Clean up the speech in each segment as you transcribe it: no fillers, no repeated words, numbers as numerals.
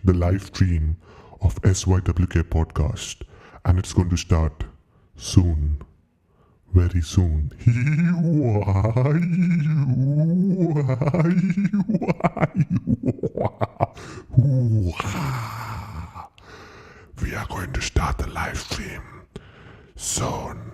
the live stream of SYWK podcast, and it's going to start soon, very soon. We are going to start the live stream soon.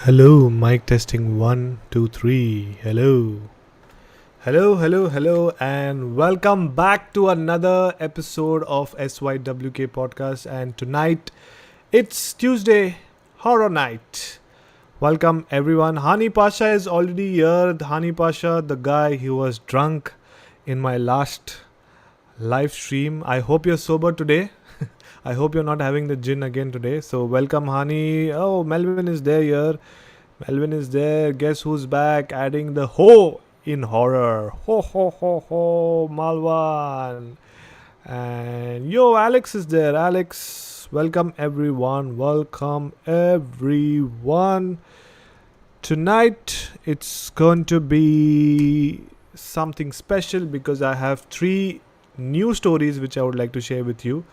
Hello, mic testing 1, 2, 3. Hello, and welcome back to another episode of SYWK podcast. And tonight it's Tuesday, horror night. Welcome everyone. Hani Pasha is already here. Hani Pasha, the guy who was drunk in my last live stream. I hope you're sober today. I hope you're not having the gin again today. So welcome Hani. Oh, Melvin is there here. Melvin is there. Guess who's back? Adding the ho in horror. Ho, Malwan. And yo, Alex is there. Alex, welcome everyone. Tonight it's going to be something special because I have 3 new stories which I would like to share with you.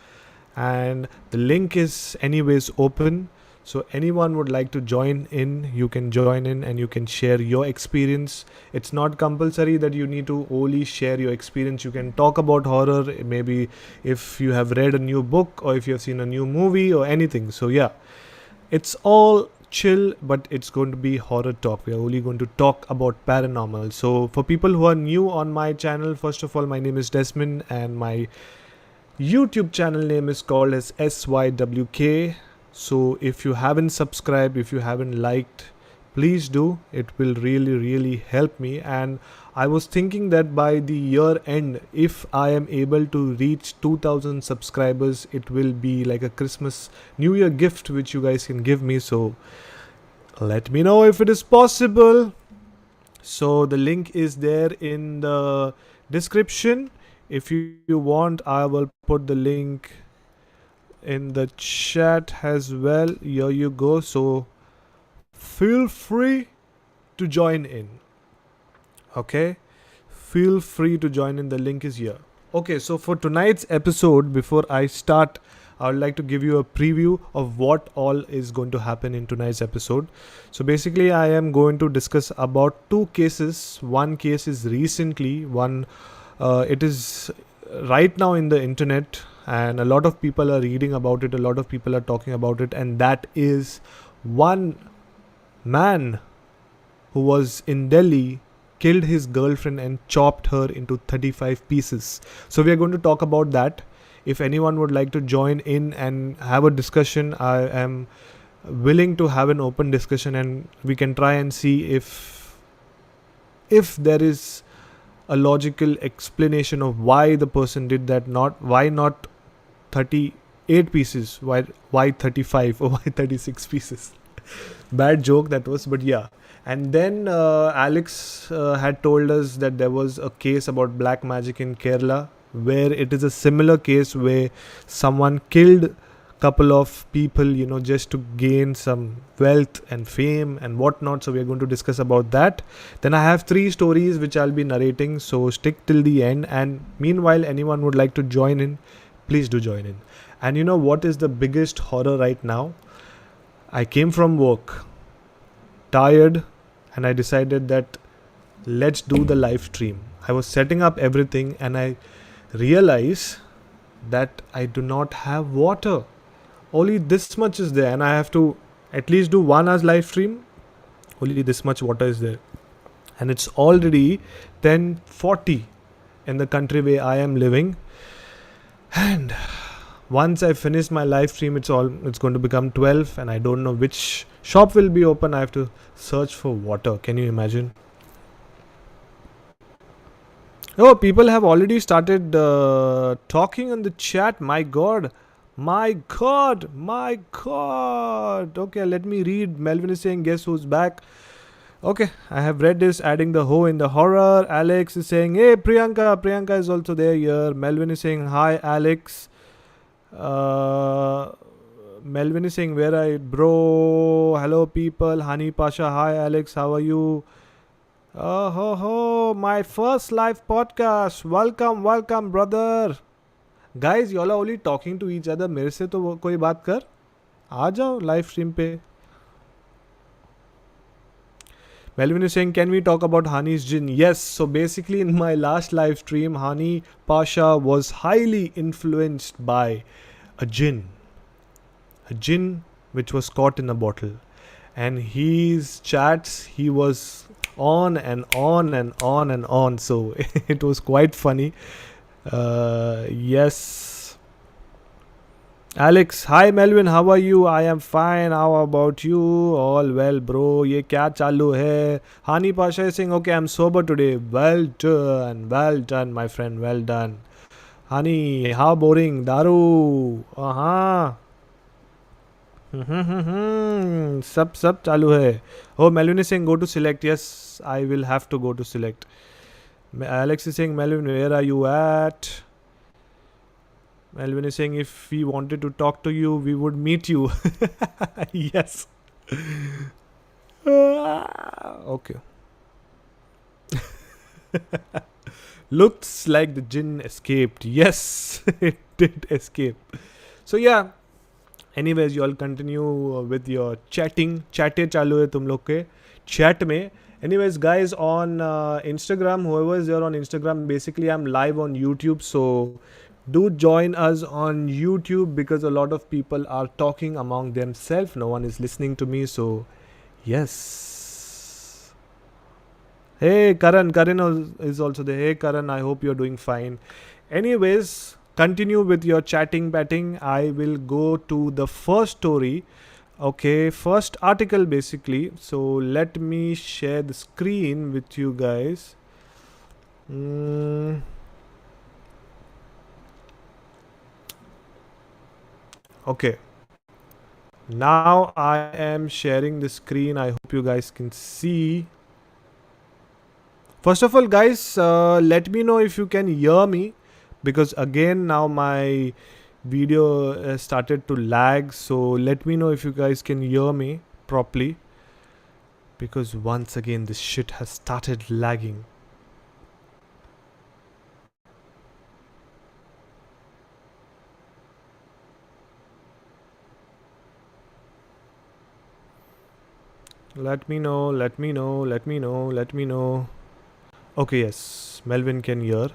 And the link is anyways open, so anyone would like to join in, you can join in and you can share your experience. It's not compulsory that you need to only share your experience. You can talk about horror, maybe if you have read a new book or if you have seen a new movie or anything. So yeah, it's all chill, but it's going to be horror talk. We are only going to talk about paranormal. So for people who are new on my channel, first of all, my name is Desmond and my YouTube channel name is called as SYWK. So if you haven't subscribed, if you haven't liked, please do. It will really help me. And I was thinking that by the year end, if I am able to reach 2000 subscribers, it will be like a Christmas New Year gift which you guys can give me. So let me know if it is possible. So the link is there in the description. If you want, I will put the link in the chat as well. Here you go. So feel free to join in. Okay, feel free to join in. The link is here. Okay, so for tonight's episode, before I start, I would like to give you a preview of what all is going to happen in tonight's episode. So basically, I am going to discuss about 2 cases. One case is recently, it is right now in the internet and a lot of people are reading about it, a lot of people are talking about it, and that is one man who was in Delhi killed his girlfriend and chopped her into 35 pieces. So we are going to talk about that. If anyone would like to join in and have a discussion, I am willing to have an open discussion and we can try and see if there is a logical explanation of why the person did that. Why not 38 pieces, why 35 or why 36 pieces. Bad joke that was, but yeah. And then Alex had told us that there was a case about black magic in Kerala, where it is a similar case where someone killed couple of people, just to gain some wealth and fame and whatnot. So we are going to discuss about that. Then I have 3 stories which I'll be narrating, so stick till the end. And meanwhile, anyone would like to join in, please do join in. And you know what is the biggest horror right now? I came from work tired and I decided that let's do the live stream. I was setting up everything and I realized that I do not have water. Only this much is there and I have to at least do 1 hour's live stream. Only this much water is there. And it's already 10:40 in the country where I am living. And once I finish my live stream, it's going to become 12 and I don't know which Shop will be open. I have to search for water. Can you imagine? Oh, people have already started talking on the chat. My God. My God. My God. Okay, let me read. Melvin is saying, guess who's back? Okay, I have read this, adding the ho in the horror. Alex is saying, hey, Priyanka. Priyanka is also there here. Melvin is saying, hi, Alex. Melvin is saying, where are you, bro? Hello, people. Hani Pasha, hi, Alex. How are you? Oh, ho, ho. My first live podcast. Welcome, welcome, brother. Guys, y'all are only talking to each other. मेरे से तो कोई बात कर. आ जाओ live stream पे. Melvin is saying, can we talk about Hani's jinn? Yes. So basically, in my last live stream, Hani Pasha was highly influenced by a jinn. A jinn which was caught in a bottle. And his chats, he was on and on and on and on. So it was quite funny. Yes. Alex, hi Melvin, how are you? I am fine. How about you? All well, bro. ये क्या चालू है? Hani Pasha is saying, okay, I'm sober today. Well done, my friend. Well done. Hani, how boring? Daru. सब चालू है. Oh, Melvin is saying, go to select. Yes, I will have to go to select. Alex is saying, Melvin, where are you at? Melvin is saying, if we wanted to talk to you, we would meet you. Yes. Okay. Looks like the jinn escaped. Yes, it did escape. So yeah. Anyways, you all continue with your chatting. Chatte chalu hai tum log ke chat mein. Anyways, guys, on Instagram, whoever is there on Instagram, basically I'm live on YouTube. So do join us on YouTube because a lot of people are talking among themselves. No one is listening to me. So yes. Hey, Karan is also there. Hey, Karan, I hope you're doing fine. Anyways, continue with your chatting, batting. I will go to the first story. Okay, first article basically. So let me share the screen with you guys. Okay. Now I am sharing the screen. I hope you guys can see. First of all, guys, let me know if you can hear me. Because again now my video started to lag, so let me know if you guys can hear me properly, because once again this shit has started lagging. Let me know. Okay, yes, Melvin can hear.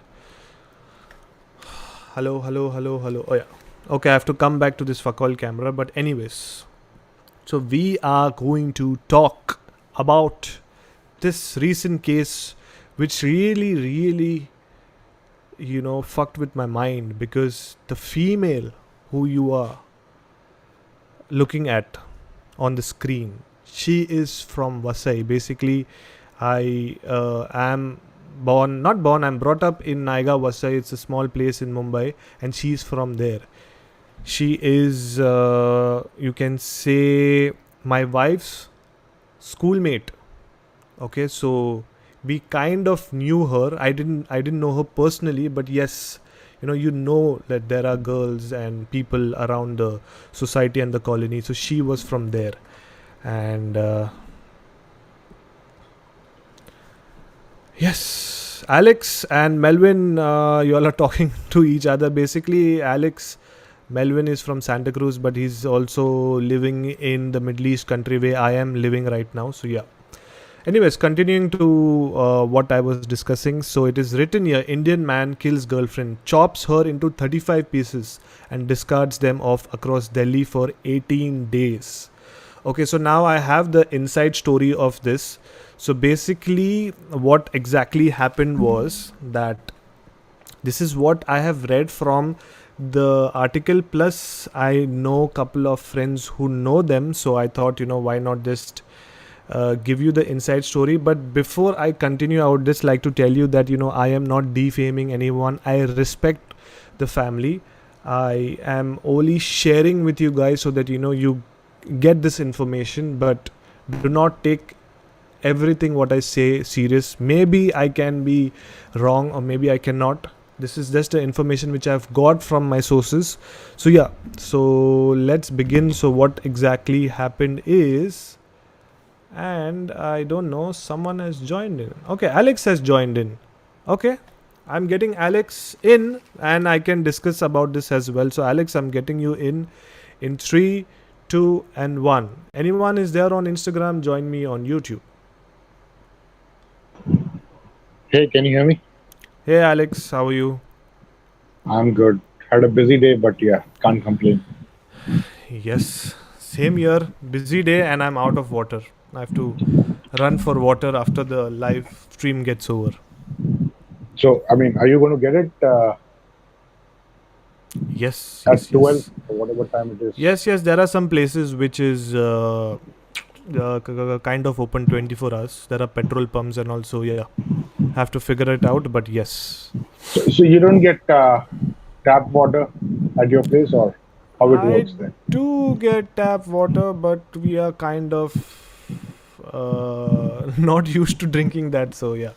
Hello. Oh yeah. Okay, I have to come back to this fuck all camera. But anyways, so we are going to talk about this recent case, which really, fucked with my mind, because the female who you are looking at on the screen, she is from Vasai. Basically, I'm brought up in Naiga, Vasai. It's a small place in Mumbai, and she's from there. She is, you can say, my wife's schoolmate. Okay, so we kind of knew her. I didn't know her personally, but yes, you know that there are girls and people around the society and the colony. So she was from there, and yes, Alex and Melvin, you all are talking to each other. Basically, Melvin is from Santa Cruz, but he's also living in the Middle East country where I am living right now. So yeah. Anyways, continuing to what I was discussing. So it is written here: Indian man kills girlfriend, chops her into 35 pieces and discards them off across Delhi for 18 days. Okay, so now I have the inside story of this. So basically, what exactly happened was that this is what I have read from the article, plus I know a couple of friends who know them, so I thought, why not just give you the inside story. But before I continue, I would just like to tell you that I am not defaming anyone. I respect the family. I am only sharing with you guys so that you get this information, but do not take everything what I say serious. Maybe I can be wrong, or maybe I cannot. This is just the information which I've got from my sources. So yeah, so let's begin. So what exactly happened is, and I don't know, someone has joined in. Okay, Alex has joined in. Okay, I'm getting Alex in, and I can discuss about this as well. So Alex, I'm getting you in 3, 2 and 1. Anyone is there on Instagram, join me on YouTube. Hey, can you hear me? Hey Alex, how are you? I'm good. Had a busy day, but yeah, can't complain. Yes, same here. Busy day, and I'm out of water. I have to run for water after the live stream gets over. So, I mean, are you going to get it Yes, at yes, 12 yes. or whatever time it is? Yes, yes, there are some places which is kind of open 24 hours. There are petrol pumps and also, yeah, have to figure it out, but yes. So you don't get tap water at your place, or how it I works then? do get tap water, but we are kind of not used to drinking that, so yeah.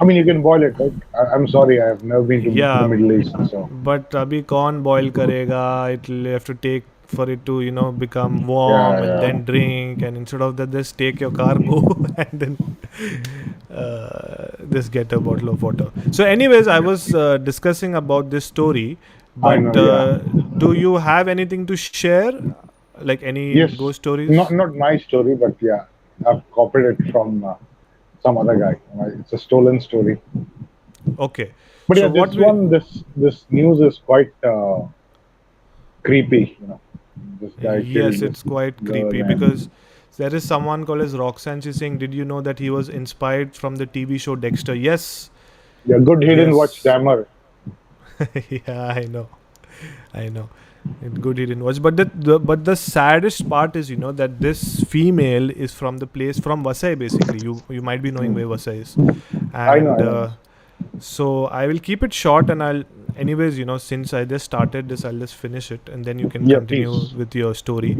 I mean, you can boil it, right? I'm sorry, I have never been to Yeah, the Middle East, so. but abhi kaun boil karega? It'll have to take for it to become warm Yeah, and yeah. then drink, and instead of that just take your car, go and then just get a bottle of water. So anyways, I was discussing about this story, I but know, yeah. do you have anything to share, like any Yes, ghost stories? not my story, but yeah, I've copied it from some other guy. It's a stolen story. Okay, But so yeah, what this news is quite creepy. This guy killed yes, this it's quite girl, creepy and because there is someone called as Roxanne. She's saying, "Did you know that he was inspired from the TV show Dexter?" Yes, yeah, good he didn't watch yes. Dammer. Yeah, I know. Good he didn't watch, but the saddest part is that this female is from the place from Vasai. Basically, you might be knowing where Vasai is, I know, and I know. so I will keep it short, and I'll anyways since I just started this, I'll just finish it, and then you can Yeah, continue please. with your story.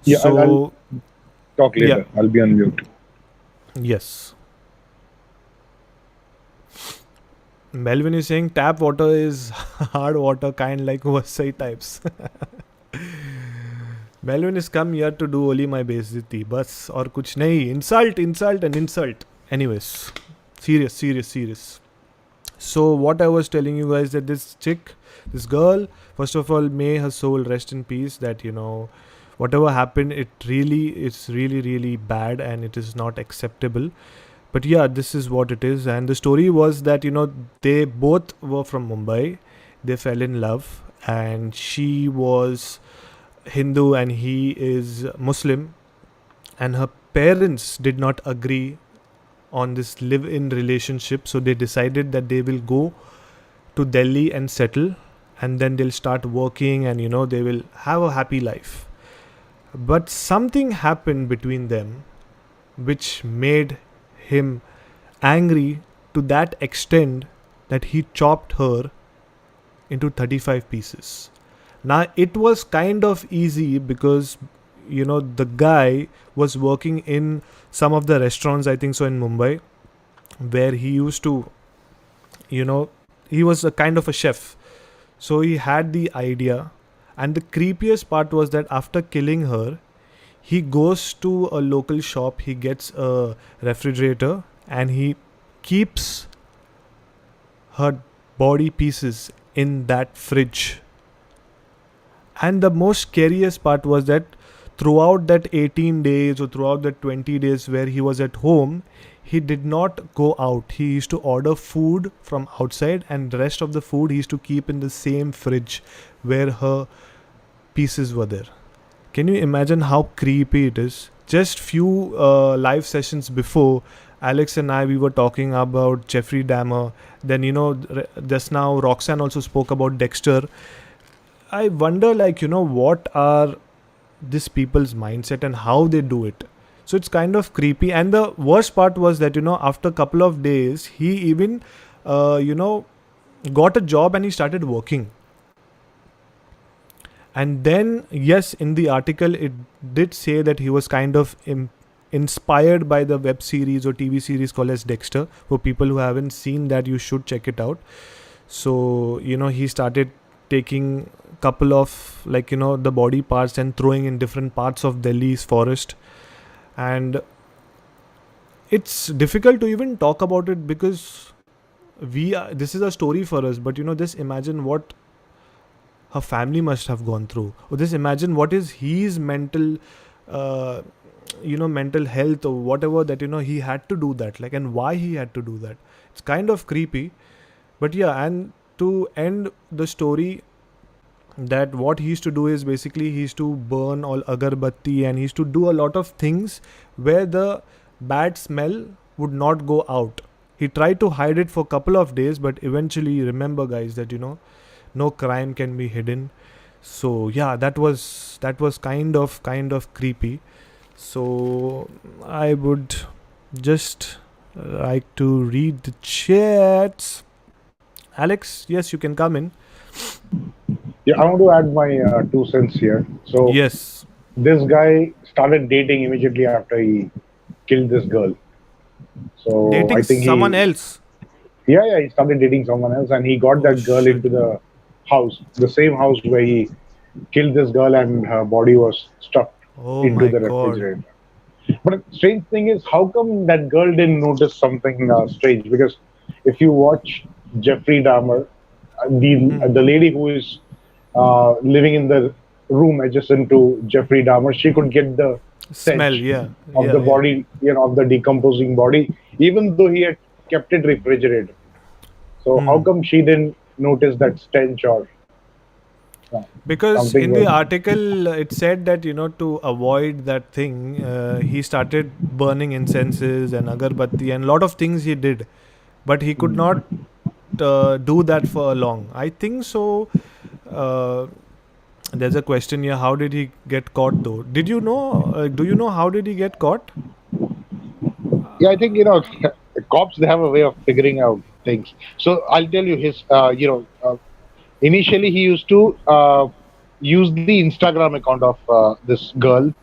Yeah, I'll So talk yeah, later. I'll be on mute. yes. Melvin is saying tap water is hard water, kind like Vasai types. Melvin is come here to do only my बेइज्जती बस और कुछ नहीं. Insult and insult. Anyways, serious. So what I was telling you guys, that this chick, this girl, first of all, may her soul rest in peace. That whatever happened, it's really bad, and it is not acceptable. But yeah, this is what it is. And the story was that they both were from Mumbai. They fell in love, and she was Hindu and he is Muslim, and her parents did not agree on this live-in relationship, so they decided that they will go to Delhi and settle, and then they'll start working, and they will have a happy life. But something happened between them which made him angry to that extent that he chopped her into 35 pieces. Now it was kind of easy because the guy was working in some of the restaurants, I think so, in Mumbai, where he used to he was a kind of a chef. So he had the idea, and the creepiest part was that after killing her, he goes to a local shop, he gets a refrigerator, and he keeps her body pieces in that fridge. And the most scariest part was that throughout that 18 days or throughout that 20 days where he was at home, he did not go out. He used to order food from outside, and the rest of the food he used to keep in the same fridge where her pieces were there. Can you imagine how creepy it is? Just few live sessions before, Alex and I, we were talking about Jeffrey Dahmer. Then, just now Roxanne also spoke about Dexter. I wonder, what are these people's mindset and how they do it. So it's kind of creepy. And the worst part was that, after a couple of days, he even, got a job and he started working. And then, yes, in the article, it did say that he was kind of inspired by the web series or TV series called as Dexter. For people who haven't seen that, you should check it out. So, he started taking couple of the body parts and throwing in different parts of Delhi's forest. And it's difficult to even talk about it because this is a story for us, but just imagine what her family must have gone through, or just imagine what is his mental mental health or whatever, that he had to do that, and why he had to do that. It's kind of creepy. But yeah, and to end the story, that what he used to do is basically he used to burn all agarbatti, and he used to do a lot of things where the bad smell would not go out. He tried to hide it for a couple of days, but eventually, remember guys, that no crime can be hidden. So yeah, that was kind of creepy. So I would just like to read the chats. Alex, yes, you can come in. Yeah, I want to add my 2 cents here. So Yes. this guy started dating immediately after he killed this girl. So Dating I think someone else. yeah, he started dating someone else, and he got Oh, that girl shit. into the house, the same house where he killed this girl, and her body was stuffed Oh into my the god. refrigerator. But the strange thing is, how come that girl didn't notice something strange? Because if you watch Jeffrey Dahmer, the lady who is living in the room adjacent to Jeffrey Dahmer, she could get the Smell, stench yeah. of the body, of the decomposing body, even though he had kept it refrigerated. So how come she didn't notice that stench or Because something in the was? article it said that to avoid that thing, he started burning incenses and agarbatti and a lot of things he did, but he could not do that for long. I think so. There's a question here: how did he get caught though? Did you know? Do you know how did he get caught? Yeah, I think cops, they have a way of figuring out things. So I'll tell you his. Initially he used to use the Instagram account of this girl,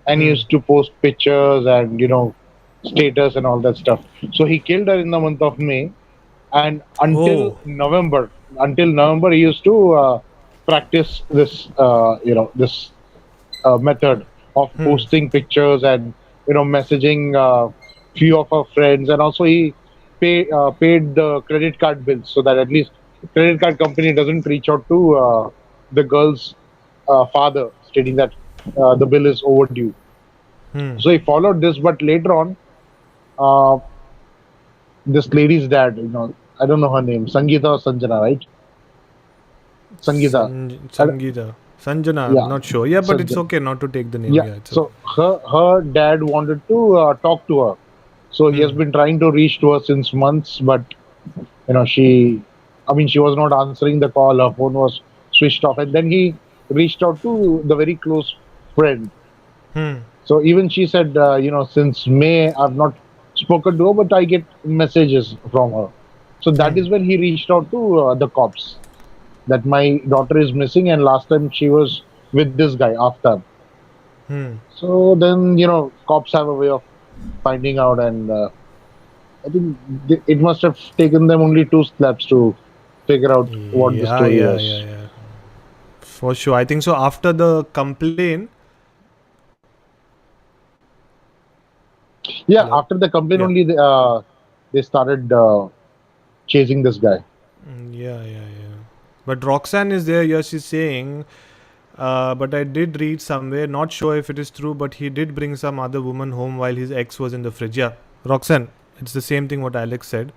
and he used to post pictures and status and all that stuff. So he killed her in the month of May, and Oh. until November he used to practice this this method of posting pictures and messaging few of our friends, and also he paid the credit card bills, so that at least credit card company doesn't reach out to the girl's father stating that the bill is overdue. So he followed this, but later on, uh, this lady's dad, I don't know her name, Sangeeta or Sanjana, right? Sangeeta. Sangeeta. Sanjana, I'm Yeah, not sure. Yeah, but it's Sanjana. okay not to take the name. Yeah. Yeah, it's okay. So her dad wanted to talk to her. So he has been trying to reach to her since months, but she was not answering the call. Her phone was switched off, and then he reached out to the very close friend. So even she said, since May I've not spoken to her, but I get messages from her. So that is when he reached out to the cops that my daughter is missing, and last time she was with this guy after. So then cops have a way of finding out, and I think it must have taken them only 2 steps to figure out what the story was. Yeah. For sure. I think so. After the complaint. Yeah, Hello? after the complaint Yeah. only they started chasing this guy. Yeah. But Roxanne is there. Yes, she's saying. But I did read somewhere, not sure if it is true, but he did bring some other woman home while his ex was in the fridge. Yeah, Roxanne, it's the same thing what Alex said.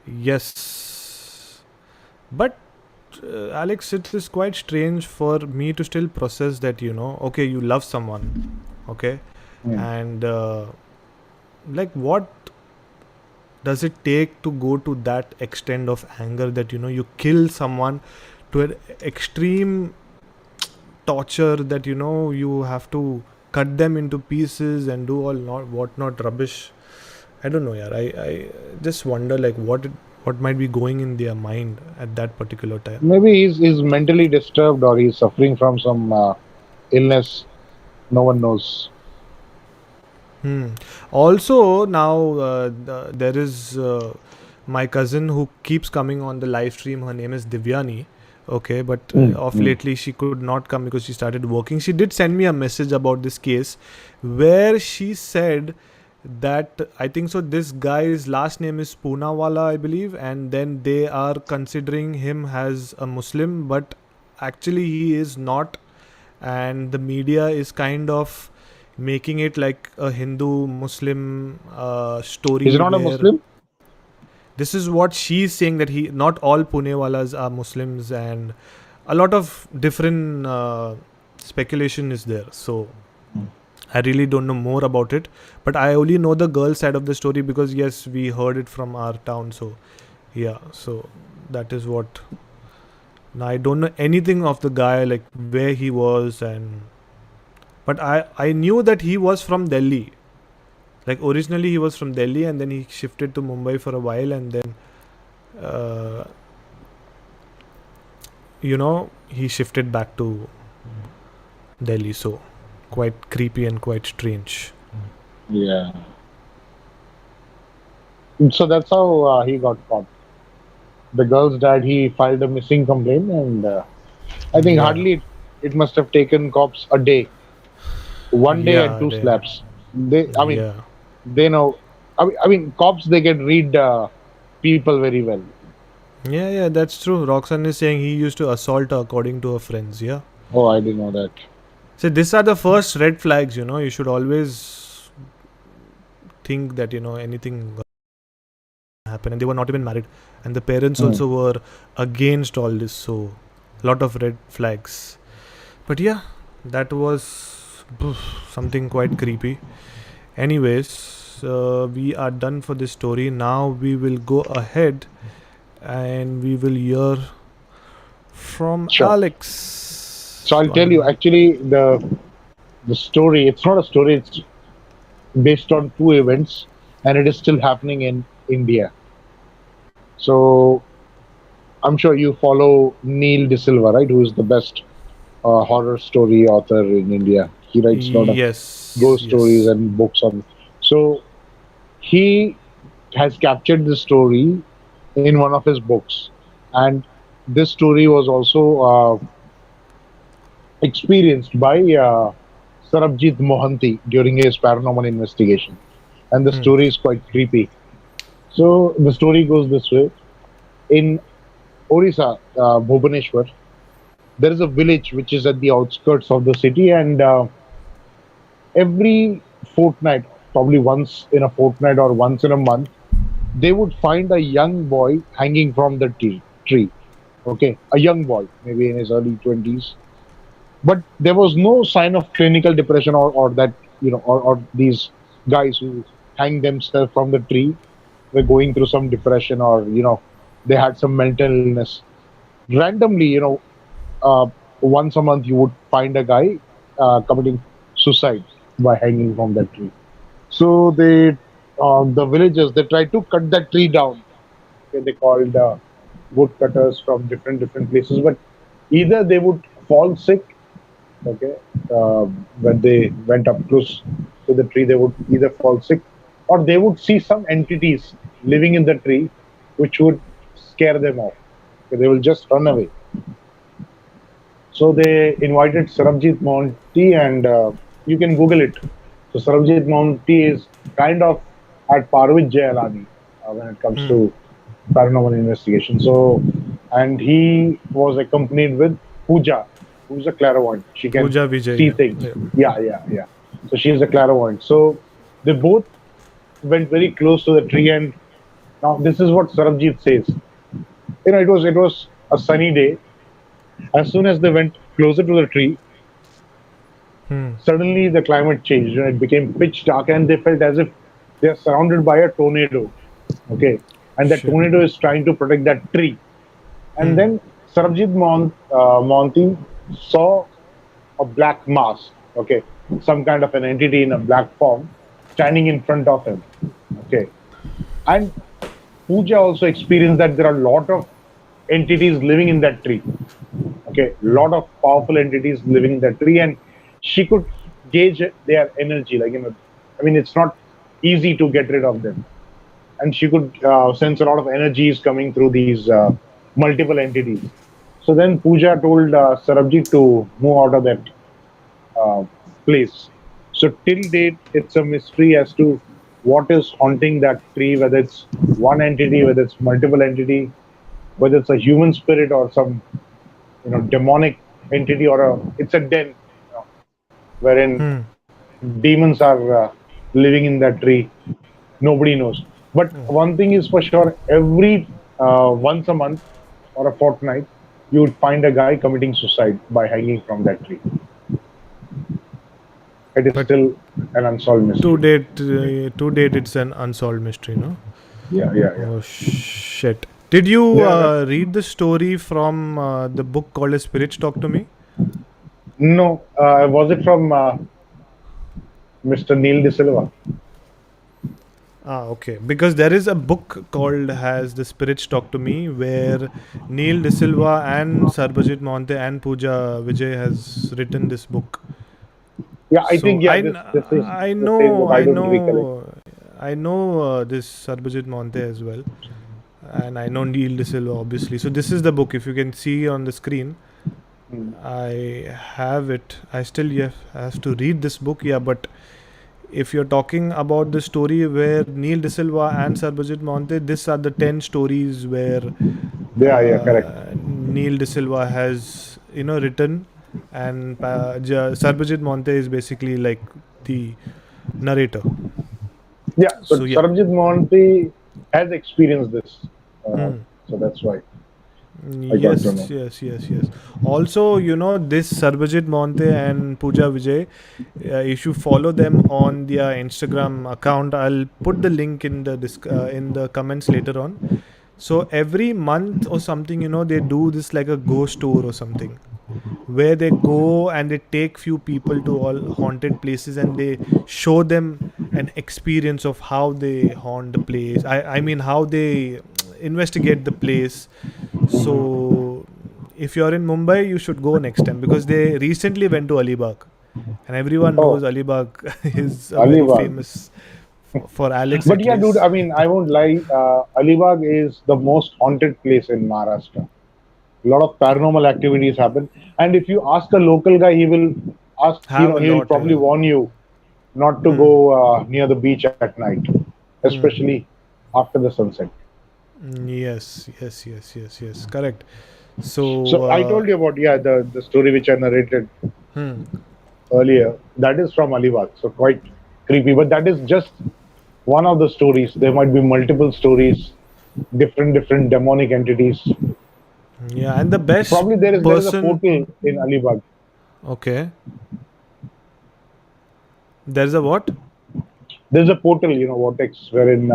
Yes. But Alex, it is quite strange for me to still process that, okay, you love someone, okay, and what does it take to go to that extent of anger that you kill someone to an extreme torture that you have to cut them into pieces and do all not rubbish. I don't know, yaar. I just wonder like what might be going in their mind at that particular time. Maybe he's mentally disturbed or he's suffering from some illness. No one knows. Also, now there is my cousin who keeps coming on the live stream. Her name is Divyani. Okay, but of lately she could not come because she started working. She did send me a message about this case where she said that I think so this guy's last name is Poonawala, I believe, and then they are considering him as a Muslim, but actually he is not, and the media is kind of making it like a Hindu Muslim story. He's not a where- Muslim. This is what she's saying, that not all Punewalas are Muslims, and a lot of different speculation is there. So I really don't know more about it, but I only know the girl side of the story because yes, we heard it from our town. So yeah, so that is what. Now I don't know anything of the guy, like where he was, but I knew that he was from Delhi. Like originally he was from Delhi and then he shifted to Mumbai for a while, and then he shifted back to Delhi. So quite creepy and quite strange. Yeah. So that's how he got caught. The girl's dad, he filed a missing complaint, and I think Yeah. hardly it must have taken cops a day, 1 day Yeah, and 2 they- slaps. Yeah. They know. I mean, cops, they can read people very well. Yeah, that's true. Roxanne is saying he used to assault her according to her friends. Yeah. Oh, I didn't know that. So these are the first red flags, you should always think that, anything happen, and they were not even married. And the parents also were against all this. So a lot of red flags. But yeah, that was something quite creepy. Anyways, we are done for this story. Now we will go ahead and we will hear from Sure. Alex. So I'll tell you, actually, the story, it's not a story, it's based on 2 events, and it is still happening in India. So I'm sure you follow Neil De Silva, right? Who is the best horror story author in India. He writes a lot of Yes. ghost yes. stories and books on. So he has captured the story in one of his books, and this story was also experienced by Sarabjit Mohanty during his paranormal investigation, and the story is quite creepy. So the story goes this way: in Orissa, Bhubaneswar, there is a village which is at the outskirts of the city, and every fortnight, probably once in a fortnight or once in a month, they would find a young boy hanging from the tree. Okay, a young boy, maybe in his early 20s. But there was no sign of clinical depression or that, or these guys who hang themselves from the tree were going through some depression or, they had some mental illness. Randomly, once a month you would find a guy committing suicide by hanging from that tree. So the villagers, they tried to cut that tree down. Okay, they called woodcutters from different places, but either they would fall sick. Okay, when they went up close to the tree, they would either fall sick or they would see some entities living in the tree, which would scare them off. Okay, they will just run away. So they invited Sarabjit Mohanty, and you can Google it. So Sarabjit Mohanty is kind of at par with Jayalani when it comes to paranormal investigation. So, and he was accompanied with Pooja, who's a clairvoyant. She can Pooja Vijay, see yeah. things. Yeah. Yeah. So she is a clairvoyant. So they both went very close to the tree, and now this is what Sarabjit says. It was a sunny day. As soon as they went closer to the tree, suddenly the climate changed. It became pitch dark, and they felt as if they are surrounded by a tornado. Okay, and the Shit. tornado is trying to protect that tree. And then Monty saw a black mask, okay, some kind of an entity in a black form standing in front of him. Okay, and Pooja also experienced that there are a lot of entities living in that tree. Okay, lot of powerful entities living in that tree, and she could gauge their energy. Like, I mean, it's not easy to get rid of them, and she could sense a lot of energies coming through these multiple entities. So then Pooja told Sarabjit to move out of that uh, place. So till date, it's a mystery as to what is haunting that tree, whether it's one entity, whether it's multiple entity, whether it's a human spirit or some demonic entity, or it's a den, wherein Hmm. demons are living in that tree. Nobody knows. But one thing is for sure: every once a month or a fortnight, you would find a guy committing suicide by hanging from that tree. It is But still an unsolved mystery. to date, it's an unsolved mystery, no? Yeah, yeah, yeah. Oh shit! Did you Yeah, that, read the story from the book called "A Spirits Talk to Me"? no, was it from Mr. Neil De Silva? Ah, okay. Because there is a book called "Has the Spirits Talk to Me," where Neil De Silva and Sarbajit Moante and Pooja Vijay has written this book. Yeah, I So think yeah. This is I the same book. know I I don't recollect. know I know this Sarbajit Moante as well, and I know Neil De Silva obviously. So this is the book. If you can see on the screen, Hmm. I have it. I still have to read this book. Yeah, but if you're talking about the story where Neil De Silva and Sarbajit Moante, these are the 10 stories where Yeah, yeah, correct. Neil De Silva has written, and Sarbajit Moante is basically like the narrator. Yeah, but So yeah. Sarabjit Monty has experienced this, uh, Hmm. so that's why I got to Yes, know. yes. Also, this Sarbajit Moante and Pooja Vijay, if you follow them on their Instagram account, I'll put the link in the in the comments later on. So every month or something, they do this like a ghost tour or something, where they go and they take few people to all haunted places and they show them an experience of how they haunt the place. I mean how they investigate the place. So if you're in Mumbai, you should go next time because they recently went to Alibag, and everyone knows Oh, Alibag is a very Alibag. famous for Alex But at yeah, dude, least. I mean, I won't lie. Alibag is the most haunted place in Maharashtra. A lot of paranormal activities happen, and if you ask a local guy, he will ask. Have a He will lot. probably warn you not to Hmm. go near the beach at night, Hmm. especially after the sunset. Yes. Correct. So, So I told you about the story which I narrated hmm. earlier. That is from Alibag, so quite creepy. But that is just one of the stories. There might be multiple stories, different demonic entities. Yeah, and the best Probably there is a person. portal in Alibag. Okay. There's a what? There's a portal, vortex, wherein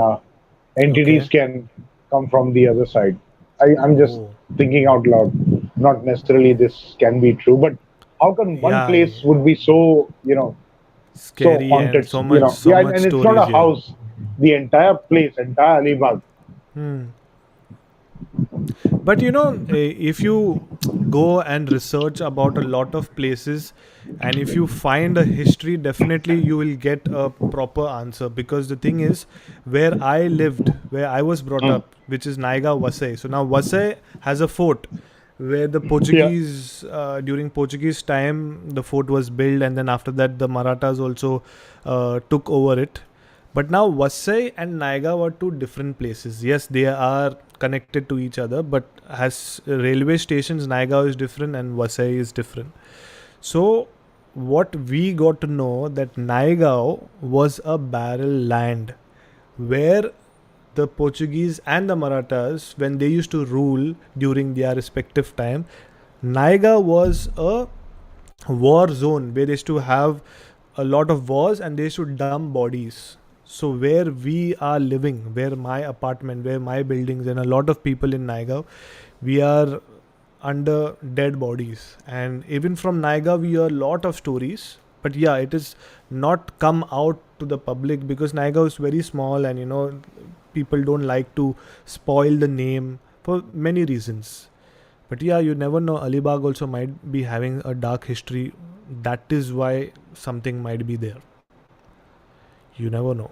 entities Okay. can come from the other side. I'm just Oh. thinking out loud. Not necessarily this can be true, but how can one Yeah. place would be so, so Scary and haunted? so Yeah, much and it's not a stories here. house. The entire place, entire Alibag. Hmm. But if you go and research about a lot of places, and if you find a history, definitely you will get a proper answer. Because the thing is, where I lived, where I was brought Mm. up, which is Naiga Vasai. So now Vasai has a fort where the Yeah. Portuguese, during Portuguese time, the fort was built, and then after that, the Marathas also took over it. But now Vasai and Naiga were two different places. Yes, they are connected to each other, but as railway stations, Naigaon is different and Vasai is different. So what we got to know that Naigaon was a barren land where the Portuguese and the Marathas, when they used to rule during their respective time, Naigaon was a war zone where they used to have a lot of wars and they used to dump bodies. So where we are living, where my apartment, where my buildings, and a lot of people in Naigaon, we are under dead bodies. And even from Naigaon, we hear a lot of stories. But yeah, it is not come out to the public because Naigaon is very small, and people don't like to spoil the name for many reasons. But yeah, you never know. Alibag also might be having a dark history. That is why something might be there. You never know.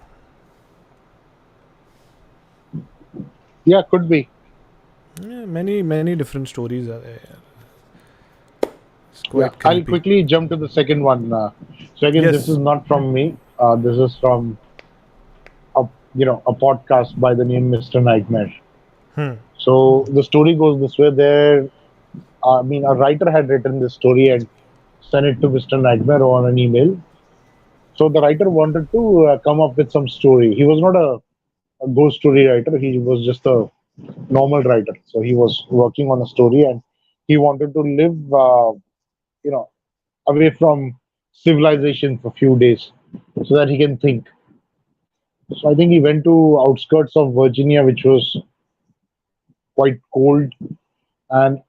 Yeah, could be. Yeah, many different stories are there. It's Yeah, quite I'll creepy. quickly jump to the second one. So again, this is Yes. not from me. This is from a podcast by the name Mr. Nightmare. Hmm. So the story goes this way. I mean, a writer had written this story and sent it to Mr. Nightmare on an email. So the writer wanted to come up with some story. He was not a ghost story writer. He was just a normal writer. So he was working on a story and he wanted to live, you know, away from civilization for a few days so that he can think. So I think he went to outskirts of Virginia, which was quite cold, and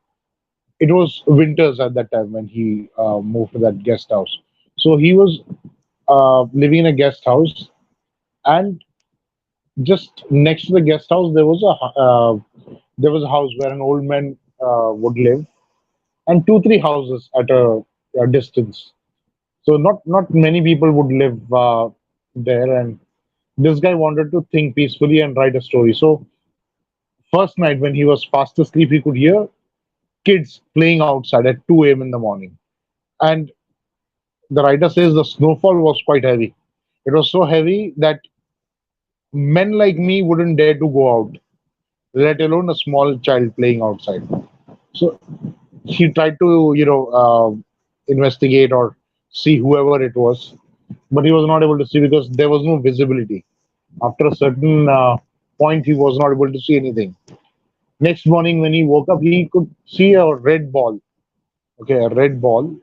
it was winters at that time when he moved to that guest house. So he was living in a guest house, and just next to the guest house there was a house where an old man would live, and two three houses at a distance. So not many people would live there, and this guy wanted to think peacefully and write a story. So first night when he was fast asleep, he could hear kids playing outside at 2 a.m. in the morning. And the writer says the snowfall was quite heavy. It was so heavy that men like me wouldn't dare to go out, let alone a small child playing outside. So he tried to, investigate or see whoever it was, but he was not able to see because there was no visibility. After a certain point, he was not able to see anything. Next morning, when he woke up, he could see a red ball. Okay, a red ball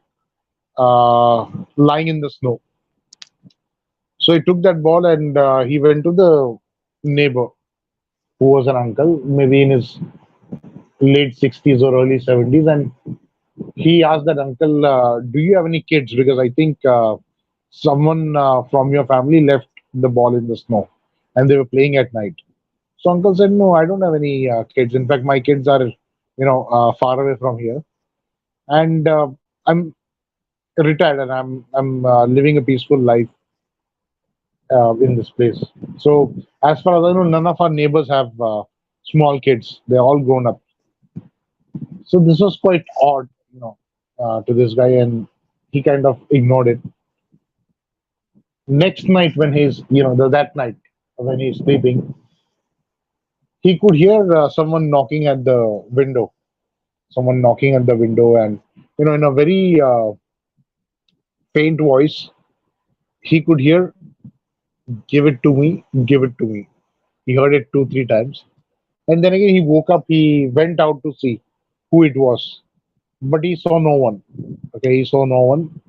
lying in the snow. So he took that ball and he went to the neighbor, who was an uncle, maybe in his late 60s or early 70s, and he asked that uncle, "Do you have any kids? Because I think someone from your family left the ball in the snow, and they were playing at night." So uncle said, "No, I don't have any kids. In fact, my kids are, far away from here, and I'm retired and I'm living a peaceful life in this place." So as far as I know, none of our neighbors have small kids. They're all grown up. So this was quite odd, to this guy, and he kind of ignored it. Next night, when that night when he's sleeping, he could hear someone knocking at the window. Someone knocking at the window, and in a very faint voice, he could hear, "Give it to me, give it to me." He heard it two, three times. And then again, he woke up, he went out to see who it was, but he saw no one. Okay, he saw no one.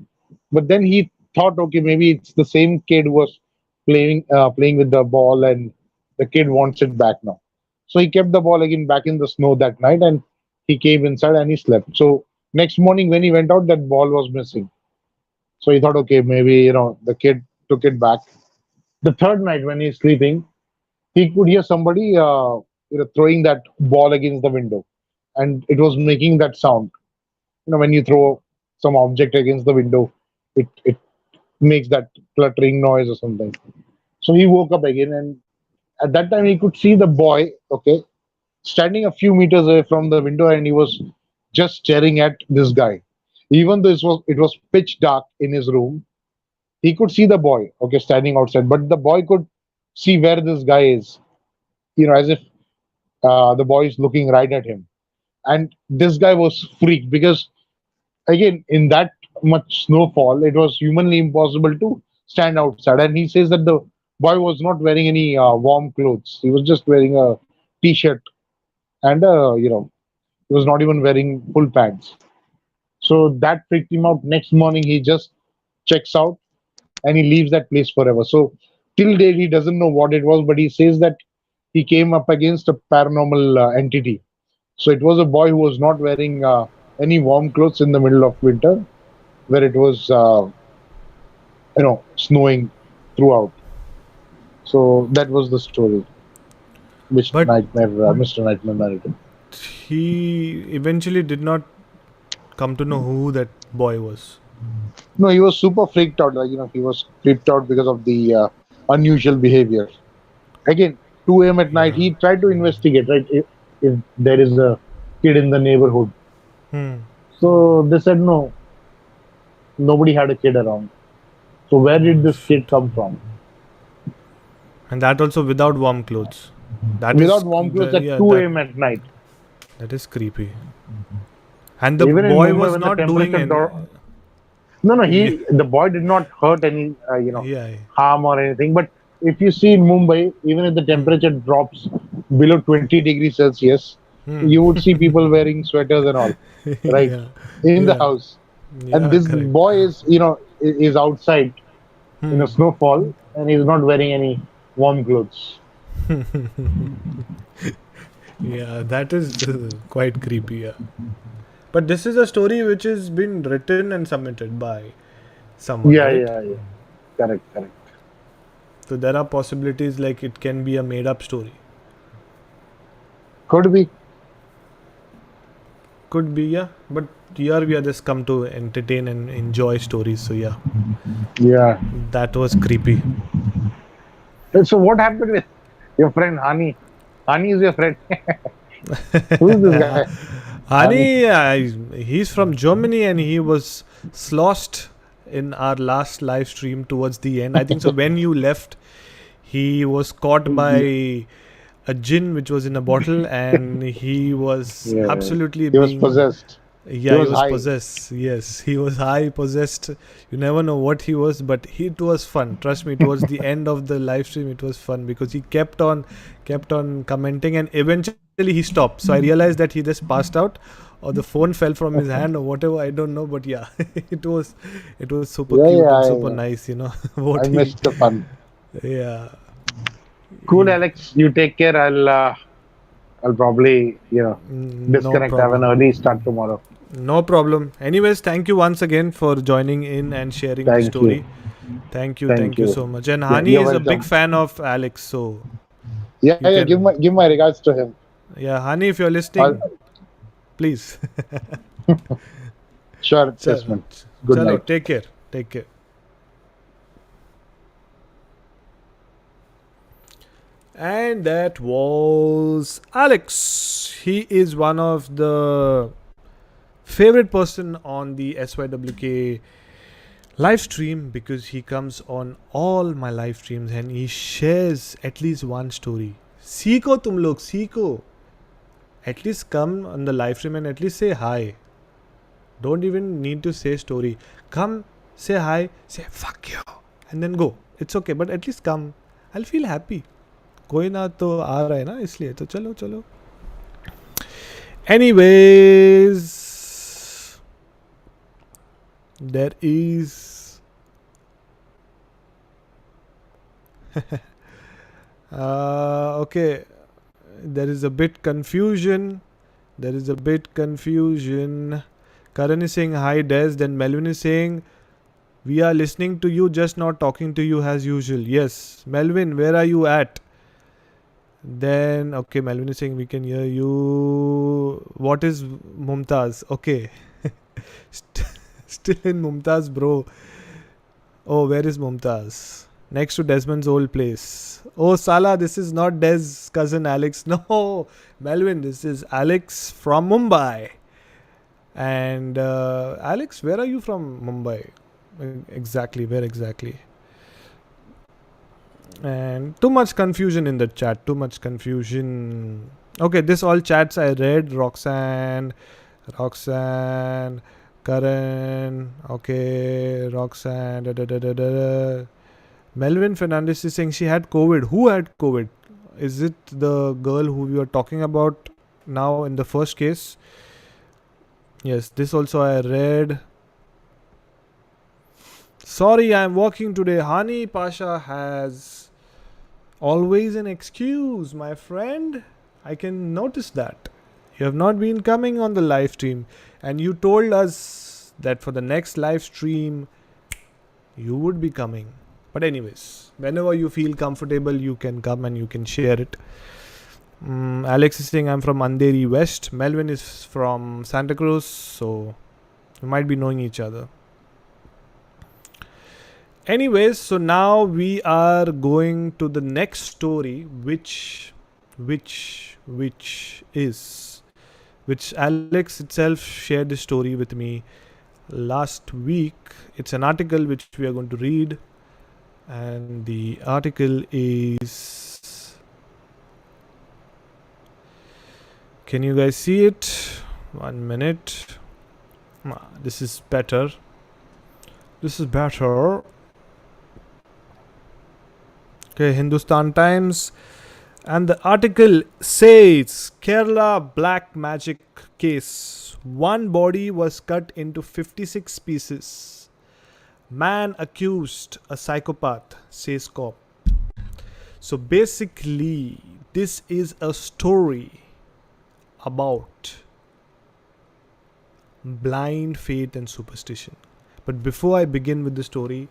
But then he thought, okay, maybe it's the same kid who was playing with the ball, and the kid wants it back now. So he kept the ball again back in the snow that night, and he came inside and he slept. So next morning when he went out, that ball was missing. So he thought, okay, maybe the kid took it back. The third night when he's sleeping, he could hear somebody throwing that ball against the window, and it was making that sound. When you throw some object against the window, it makes that cluttering noise or something. So he woke up again, and at that time he could see the boy, okay, standing a few meters away from the window, and he was just staring at this guy. Even though it was pitch dark in his room, he could see the boy, okay, standing outside, but the boy could see where this guy is, as if the boy is looking right at him. And this guy was freaked because, again, in that much snowfall, it was humanly impossible to stand outside. And he says that the boy was not wearing any warm clothes. He was just wearing a t-shirt, and he was not even wearing full pants. So that freaked him out. Next morning, he just checks out and he leaves that place forever. So till date he doesn't know what it was, but he says that he came up against a paranormal entity. So it was a boy who was not wearing any warm clothes in the middle of winter, where it was snowing throughout. So that was the story which But Mr. Nightmare narrated. he eventually did not come to know who that boy was. No, he was super freaked out. Like, he was freaked out because of the unusual behavior. Again, 2 a.m. at night, Yeah. he tried to investigate, right? If there is a kid in the neighborhood. Hmm. So they said no, nobody had a kid around. So where did Oh, this kid shit. come from? And that also without warm clothes. That Without is warm clothes at yeah, 2 that a.m. at night. that is creepy. And the Even in boy Mumbai, was when the not doing temperature any. no, Yeah, the boy did not hurt any, yeah. harm or anything. But if you see in Mumbai, even if the Hmm. temperature drops below 20 degrees Celsius, Hmm. you would see people wearing sweaters and all, right, Yeah, in the yeah, house. And yeah. this Correct. boy is outside in a Hmm. snowfall, and he's not wearing any warm clothes. Yeah, that is quite creepy. Yeah. But this is a story which has been written and submitted by someone, Yeah, right? yeah, yeah. Correct, correct. So there are possibilities like it can be a made up story. Could be. Could be, yeah. But here we are just come to entertain and enjoy stories. So yeah, Yeah. that was creepy. And so what happened with your friend Hani? Hani is your friend. Who is this guy? Hani. Hani, he's from Germany and he was lost in our last live stream towards the end. I think so. When you left, he was caught by a jinn which was in a bottle and he was Yeah. absolutely He was being. possessed. He Yeah, he was was high. possessed. Yes, he was high possessed. You never know what he was, but it was fun. Trust me, towards the end of the live stream, it was fun because he kept on commenting, and eventually he stopped. So I realized that he just passed out, or the phone fell from his hand, or whatever. I don't know, but yeah, it was super Yeah, cute yeah. and super nice. You know what I he, missed the fun. yeah, Cool, he, Alex. You take care. I'll probably no disconnect. I have an problem. early start tomorrow. No problem. Anyways, thank you once again for joining in and sharing the Thank you. story. Thank Thank you you. so much. And Yeah, Hani you're is a big welcome. fan of Alex, so Yeah, you yeah. can, Give my regards to him. yeah, Hani, if you're I'll, listening, please. sure, Chalo, Desmond. Good chalo, night. take care, take care. And that was Alex. He is one of the favorite person on the SYWK live stream because he comes on all my live streams and he shares at least one story. सीखो तुम लोग सीखो. At least come on the live stream and at least say hi. Don't even need to say story. Come, say hi, say fuck you, and then go. It's okay, but at least come. I'll feel happy. कोई ना तो आ रहा है ना इसलिए तो चलो चलो. Anyways, there is okay, there is a bit confusion. Karan is saying hi Des, then Melvin is saying we are listening to you, just not talking to you as usual. Yes, Melvin, where are you at? Then okay, Melvin is saying we can hear you. What is Mumtaz? Okay. Still in Mumtaz, bro. Oh, where is Mumtaz? Next to Desmond's old place. Oh, Sala, this is not Des' cousin Alex. No, Melvin, this is Alex from Mumbai. And Alex, where are you from Mumbai? Exactly, where exactly? And too much confusion in the chat. Too much confusion. Okay, this all chats I read. Roxanne, Karan. Okay, Roxanne. Melvin Fernandes is saying she had COVID. Who had COVID? Is it the girl who we were talking about now in the first case? Yes, this also I read. Sorry, I'm working today. Hani Pasha has Always an excuse, my friend. I can notice that. You have not been coming on the live stream, and you told us that for the next live stream you would be coming. But anyways, whenever you feel comfortable, you can come and you can share it. Alex is saying I'm from Andheri West. Melvin is from Santa Cruz, so we might be knowing each other. Anyways, so now we are going to the next story, which Alex itself shared this story with me last week. It's an article which we are going to read, and the article is, can you guys see it? 1 minute. This is better. Okay, Hindustan Times. And the article says Kerala black magic case. One body was cut into 56 pieces. Man accused a psychopath, says cop. So basically, this is a story about blind faith and superstition. But before I begin with the story,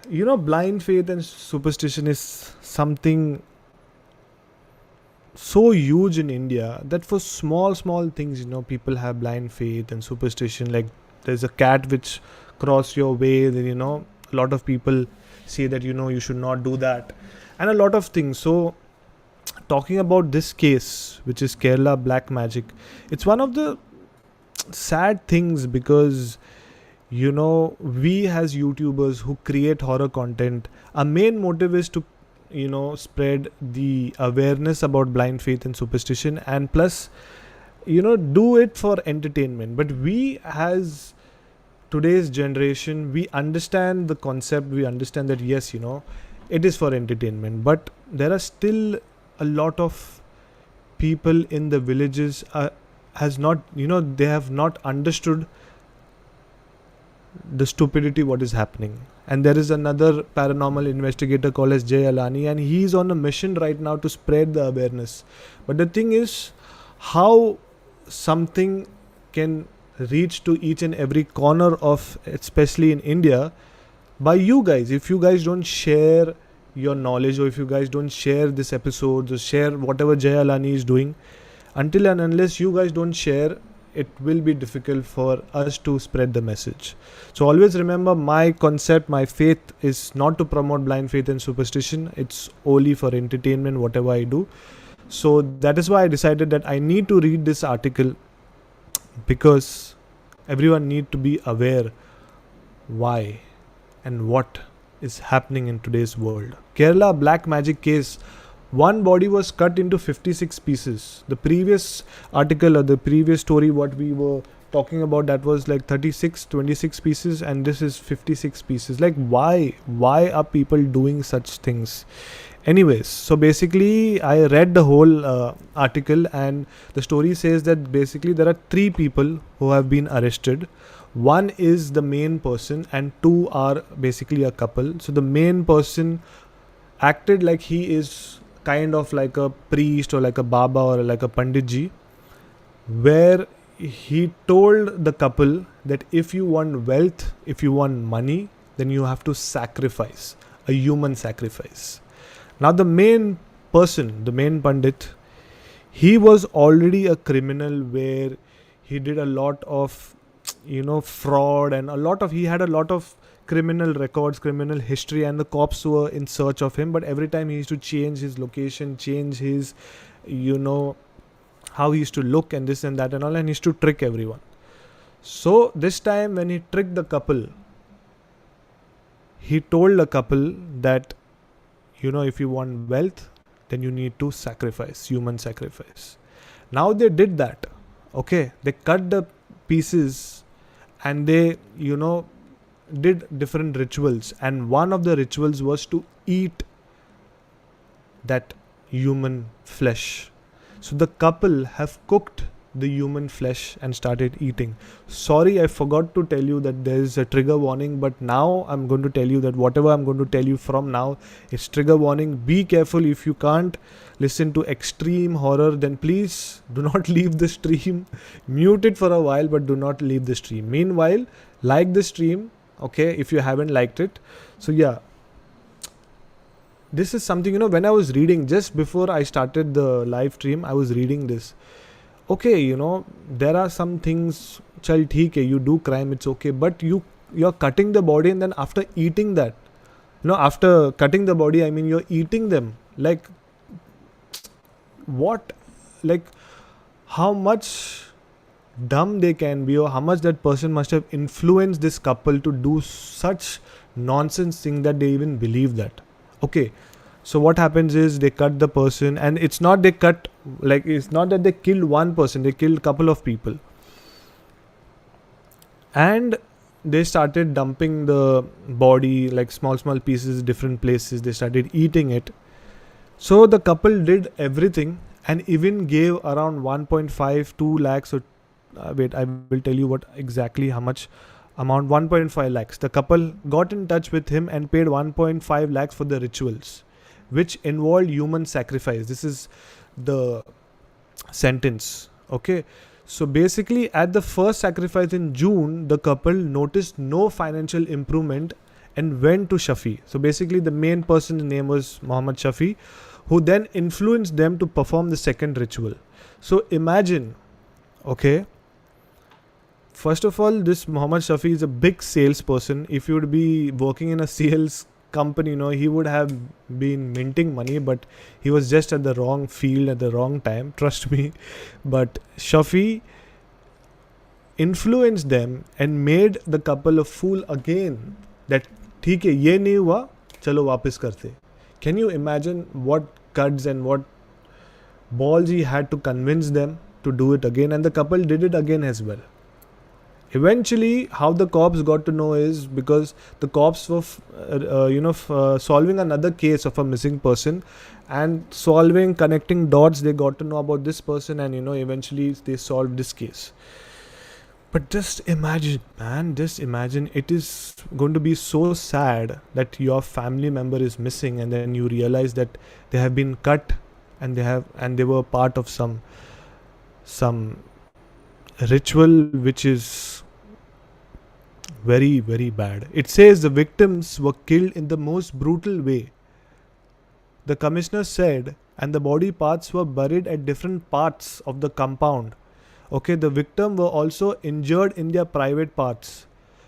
blind faith and superstition is something so huge in India that for small things, people have blind faith and superstition. Like there's a cat which cross your way, then a lot of people say that you should not do that, and a lot of things. So talking about this case, which is Kerala black magic, it's one of the sad things because we as YouTubers who create horror content, our main motive is to spread the awareness about blind faith and superstition, and plus do it for entertainment. But we as today's generation, we understand the concept, we understand that yes, it is for entertainment, but there are still a lot of people in the villages has not they have not understood the stupidity what is happening. And there is another paranormal investigator called as Jay Alani, and he is on a mission right now to spread the awareness. But the thing is, how something can reach to each and every corner of, especially in India, by you guys. If you guys don't share your knowledge, or if you guys don't share this episode, or share whatever Jay Alani is doing, until and unless you guys don't share, it will be difficult for us to spread the message. So always remember, my concept, my faith is not to promote blind faith and superstition. It's only for entertainment, whatever I do. So that is why I decided that I need to read this article, because everyone need to be aware why and what is happening in today's world. Kerala black magic case. One body was cut into 56 pieces. The previous article or the previous story what we were talking about, that was like 26 pieces, and this is 56 pieces. Like why are people doing such things? Anyways, so basically I read the whole article, and the story says that basically there are 3 people who have been arrested. One is the main person and 2 are basically a couple. So the main person acted like he is kind of like a priest or like a baba or like a panditji, where he told the couple that if you want wealth, if you want money, then you have to sacrifice, a human sacrifice. Now the main person, the main pandit, he was already a criminal where he did a lot of fraud, and he had a lot of criminal records, criminal history, and the cops were in search of him. But every time he used to change his location, change his how he used to look and this and that and all, and he used to trick everyone. So this time when he tricked the couple, he told the couple that if you want wealth, then you need to sacrifice, human sacrifice. Now they did that. Okay, they cut the pieces and they did different rituals, and one of the rituals was to eat that human flesh. So the couple have cooked the human flesh and started eating. Sorry, I forgot to tell you that there is a trigger warning, but now I'm going to tell you that whatever I'm going to tell you from now, it's trigger warning. Be careful. If you can't listen to extreme horror, then please do not leave the stream. Mute it for a while, but do not leave the stream. Meanwhile, like the stream, okay, if you haven't liked it. So yeah, this is something, when I was reading just before I started the live stream, I was reading this. Okay, there are some things, chal theek hai, you do crime, it's okay, but you're cutting the body, and then after eating that, after cutting the body, I mean, you're eating them. Like, what? Like, how much dumb they can be, or how much that person must have influenced this couple to do such nonsense thing that they even believe that. Okay, so what happens is they cut the person, and it's not that they killed one person, they killed a couple of people. And they started dumping the body like small pieces, different places. They started eating it. So the couple did everything and even gave around 1.5, 2 lakhs. Or wait, I will tell you what exactly how much amount. 1.5 lakhs. The couple got in touch with him and paid 1.5 lakhs for the rituals, which involved human sacrifice. This is the sentence. Okay. So basically, at the first sacrifice in June, the couple noticed no financial improvement and went to Shafi. So basically, the main person's name was Muhammad Shafi, who then influenced them to perform the second ritual. So imagine, okay, first of all, this Muhammad Shafi is a big salesperson. If you would be working in a sales company, he would have been minting money, but he was just at the wrong field at the wrong time, trust me. But Shafi influenced them and made the couple a fool again, that theek hai, ye nahi hua, chalo wapis karte. Can you imagine what cuts and what balls he had to convince them to do it again? And the couple did it again as well. Eventually, how the cops got to know is because the cops were, solving another case of a missing person, and connecting dots. They got to know about this person, and eventually they solved this case. But just imagine, man, it is going to be so sad that your family member is missing, and then you realize that they have been cut, and they were part of some ritual which is very, very bad. It says the victims were killed in the most brutal way, the commissioner said, and the body parts were buried at different parts of the compound. Okay, the victims were also injured in their private parts,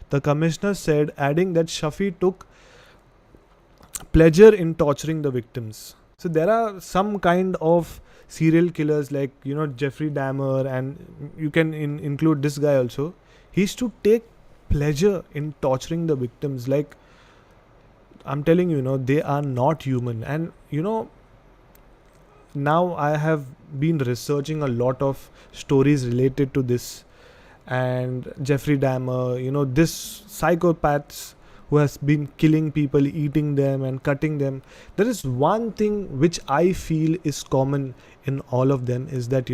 the commissioner said, adding that Shafi took pleasure in torturing the victims. So there are some kind of serial killers like, Jeffrey Dahmer, and you can include this guy also. He used to take pleasure in torturing the victims. Like, I'm telling you, they are not human. And, now I have been researching a lot of stories related to this. And Jeffrey Dahmer, this psychopaths who has been killing people, eating them and cutting them. There is one thing which I feel is common in all of them, is that,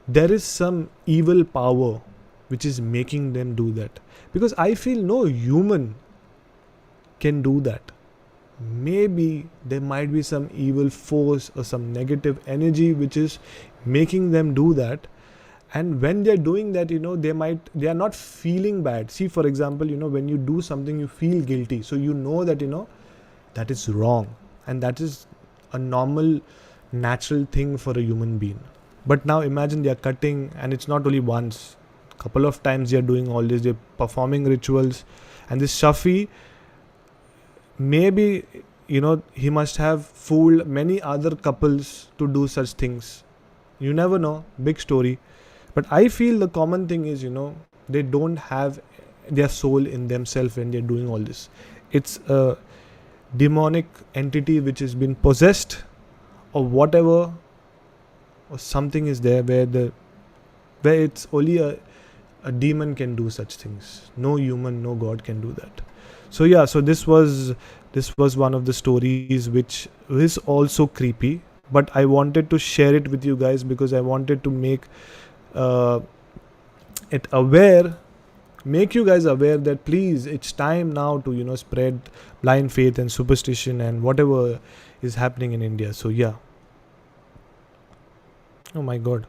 there is some evil power which is making them do that. Because I feel no human can do that. Maybe there might be some evil force or some negative energy which is making them do that. And when they're doing that, they are not feeling bad. See, for example, when you do something, you feel guilty. So that, that is wrong. And that is a normal, natural thing for a human being. But now imagine they are cutting, and it's not only once. Couple of times they are doing all this. They're performing rituals. And this Shafi, maybe, he must have fooled many other couples to do such things. You never know. Big story. But I feel the common thing is, they don't have their soul in themselves when they're doing all this. It's a demonic entity which has been possessed or whatever, or something is there where it's only a demon can do such things. No human, no God can do that. So yeah, so this was one of the stories which is also creepy, but I wanted to share it with you guys because I wanted to make it aware, make you guys aware that please, it's time now to spread blind faith and superstition and whatever is happening in India. So yeah. Oh my god.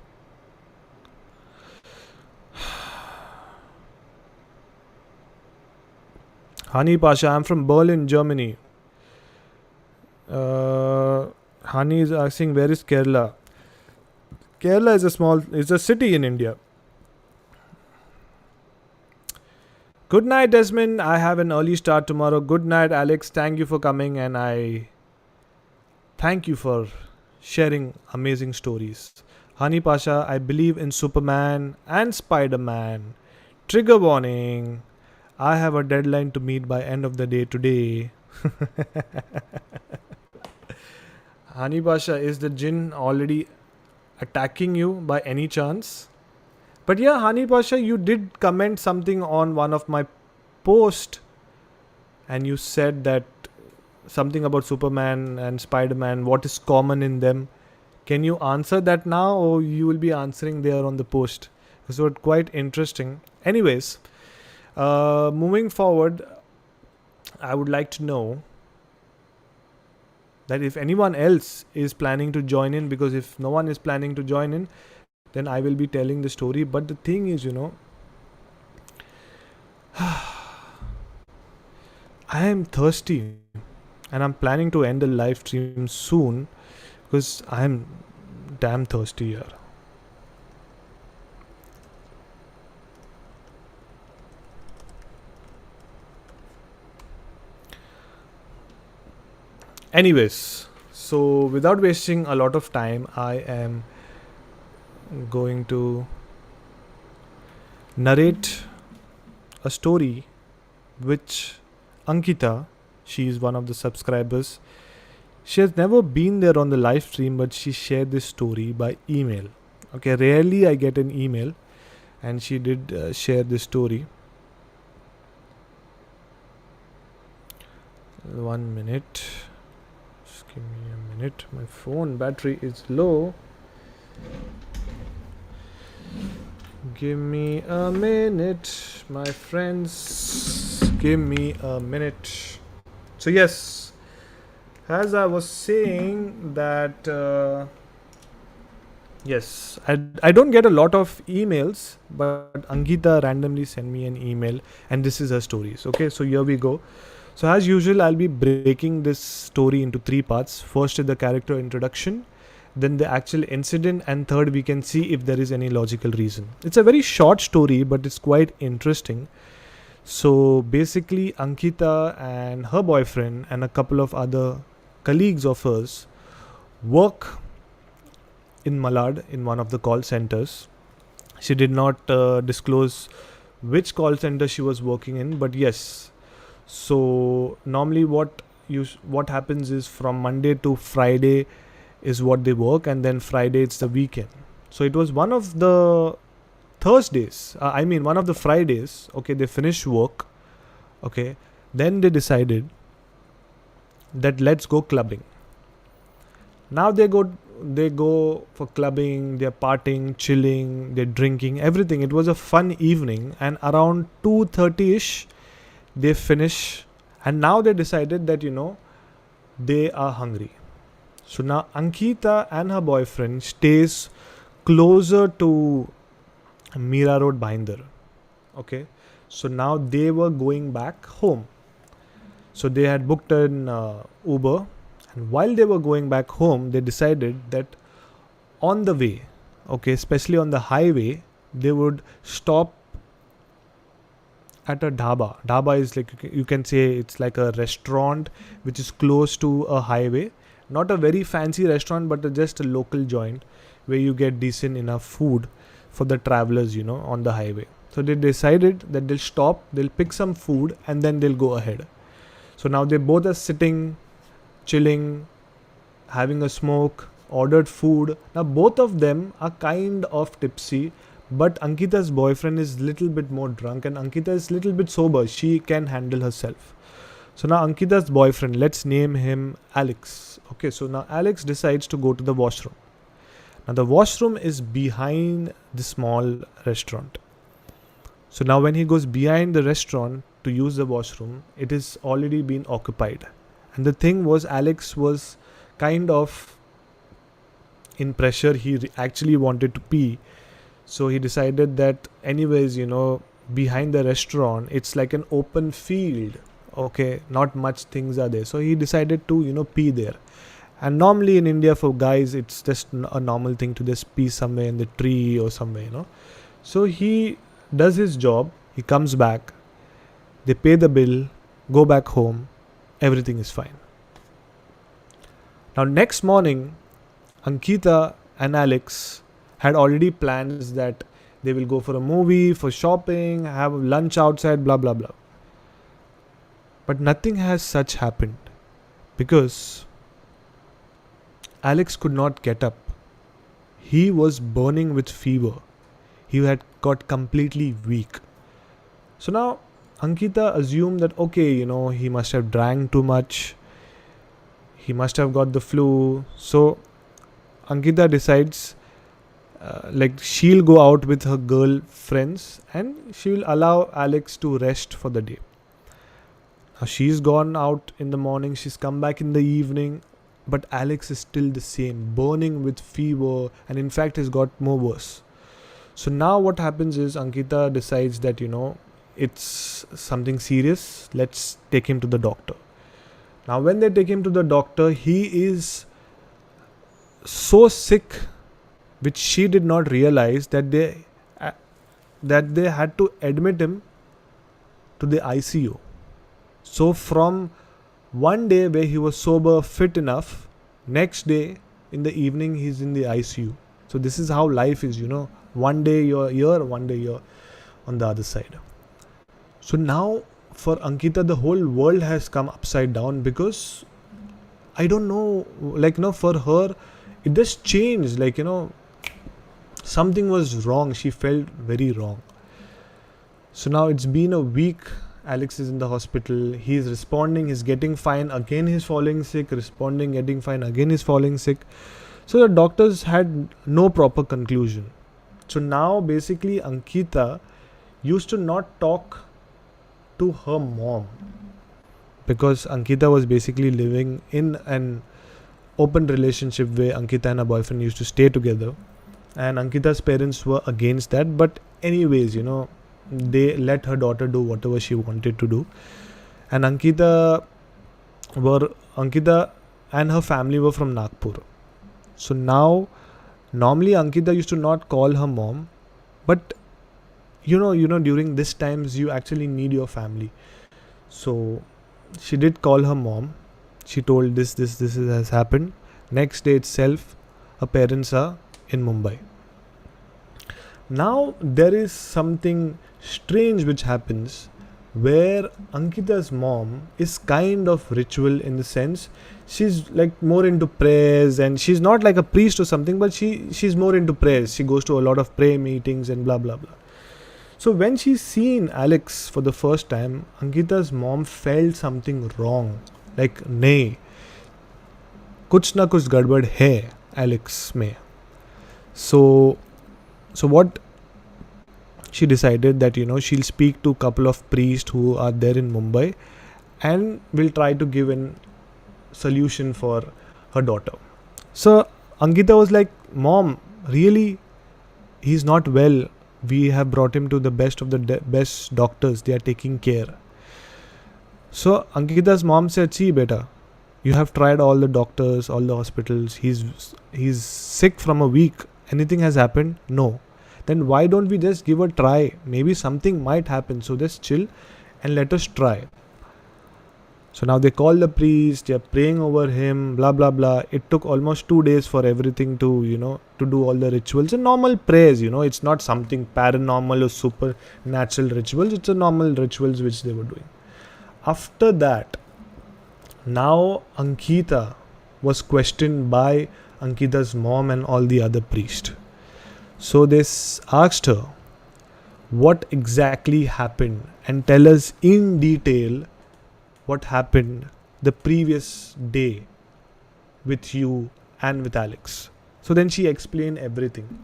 Hani Pasha, I'm from Berlin, Germany. Hani is asking, where is Kerala? Kerala is a city in India. Good night, Desmond. I have an early start tomorrow. Good night, Alex. Thank you for coming, and I thank you for sharing amazing stories. Hani Pasha, I believe in Superman and Spider-Man. Trigger warning. I have a deadline to meet by end of the day today. Hani Pasha, is the jinn already attacking you by any chance? But yeah, Hani Pasha, you did comment something on one of my posts, and you said that something about Superman and Spider-Man, what is common in them. Can you answer that now, or you will be answering there on the post? Because it was quite interesting. Anyways, moving forward, I would like to know that if anyone else is planning to join in, because if no one is planning to join in, then I will be telling the story. But the thing is, I am thirsty and I'm planning to end the live stream soon because I am damn thirsty here. Anyways, so without wasting a lot of time, I am going to narrate a story which Ankita, she is one of the subscribers, she has never been there on the live stream, but she shared this story by email. Okay, rarely I get an email, and she did share this story. 1 minute. Just give me a minute. My phone battery is low. Give me a minute, my friends. Give me a minute. So yes, as I was saying that yes, I don't get a lot of emails, but Ankita randomly sent me an email, and this is her stories. Okay, so here we go. So as usual, I'll be breaking this story into 3 parts. First is the character introduction, then the actual incident, and third we can see if there is any logical reason. It's a very short story, but it's quite interesting. So basically, Ankita and her boyfriend and a couple of other colleagues of hers work in Malad in one of the call centers. She did not disclose which call center she was working in, but yes. So normally what happens is from Monday to Friday is what they work, and then Friday it's the weekend. So it was one of the Thursdays, one of the Fridays, okay, they finished work, okay, then they decided that let's go clubbing. Now they go for clubbing, they're partying, chilling, they're drinking, everything. It was a fun evening, and around 2:30ish they finish, and now they decided that they are hungry. So now Ankita and her boyfriend stays closer to Mira Road, Bhinder. Okay, so now they were going back home. So they had booked an Uber, and while they were going back home, they decided that on the way, okay, especially on the highway, they would stop at a dhaba. Dhaba is like, you can say it's like a restaurant which is close to a highway. Not a very fancy restaurant, but just a local joint where you get decent enough food for the travelers, on the highway. So they decided that they'll stop, they'll pick some food, and then they'll go ahead. So now they both are sitting, chilling, having a smoke, ordered food. Now both of them are kind of tipsy, but Ankita's boyfriend is little bit more drunk and Ankita is little bit sober. She can handle herself. So now Ankita's boyfriend, let's name him Alex. Okay, so now Alex decides to go to the washroom. Now the washroom is behind the small restaurant. So now when he goes behind the restaurant to use the washroom, it is already been occupied. And the thing was, Alex was kind of in pressure. He actually wanted to pee. So he decided that anyways, behind the restaurant, it's like an open field. Okay, not much things are there. So he decided to, pee there. And normally in India for guys, it's just a normal thing to just pee somewhere in the tree or somewhere. So he does his job. He comes back. They pay the bill, go back home. Everything is fine. Now next morning, Ankita and Alex had already plans that they will go for a movie, for shopping, have lunch outside, blah, blah, blah. But nothing has such happened because Alex could not get up. He was burning with fever. He had got completely weak. So now Ankita assumed that, okay, he must have drank too much. He must have got the flu. So Ankita decides she'll go out with her girl friends and she will allow Alex to rest for the day. Now she's gone out in the morning, she's come back in the evening, but Alex is still the same, burning with fever, and in fact has got more worse. So now what happens is Ankita decides that, it's something serious, let's take him to the doctor. Now when they take him to the doctor, he is so sick, which she did not realize that they had to admit him to the ICU. So from one day where he was sober, fit enough, next day in the evening he's in the ICU. So this is how life is, one day you're here, one day you're on the other side. So now for Ankita, the whole world has come upside down because I don't know, for her, it just changed. Something was wrong. She felt very wrong. So now it's been a week. Alex is in the hospital. He's responding. He's getting fine. Again, he's falling sick. Responding, getting fine. Again, he's falling sick. So the doctors had no proper conclusion. So now basically Ankita used to not talk to her mom because Ankita was basically living in an open relationship where Ankita and her boyfriend used to stay together, and Ankita's parents were against that. But anyways, they let her daughter do whatever she wanted to do. And Ankita and her family were from Nagpur. So now normally Ankita used to not call her mom, but during this times you actually need your family. So she did call her mom. She told this has happened. Next day itself, her parents are in Mumbai. Now there is something strange which happens where Ankita's mom is kind of ritual, in the sense she's more into prayers, and she's not like a priest or something, but she's more into prayers. She goes to a lot of prayer meetings and blah blah blah. So when she's seen Alex for the first time, Ankita's mom felt something wrong. नहीं, कुछ ना कुछ गड़बड़ है Alex में. So what she decided that she'll speak to a couple of priests who are there in Mumbai and will try to give a solution for her daughter. So Ankita was like, Mom, really? He's not well. We have brought him to the best of the best doctors. They are taking care. So Ankita's mom said, see beta, you have tried all the doctors, all the hospitals. He's sick from a week. Anything has happened? No. Then why don't we just give a try? Maybe something might happen. So just chill and let us try. So now they call the priest, they're praying over him, blah, blah, blah. It took almost 2 days for everything to, to do all the rituals and normal prayers, it's not something paranormal or supernatural rituals. It's a normal rituals which they were doing. After that, now Ankita was questioned by Ankita's mom and all the other priests. So they asked her, what exactly happened, and tell us in detail what happened the previous day with you and with Alex. So then she explained everything.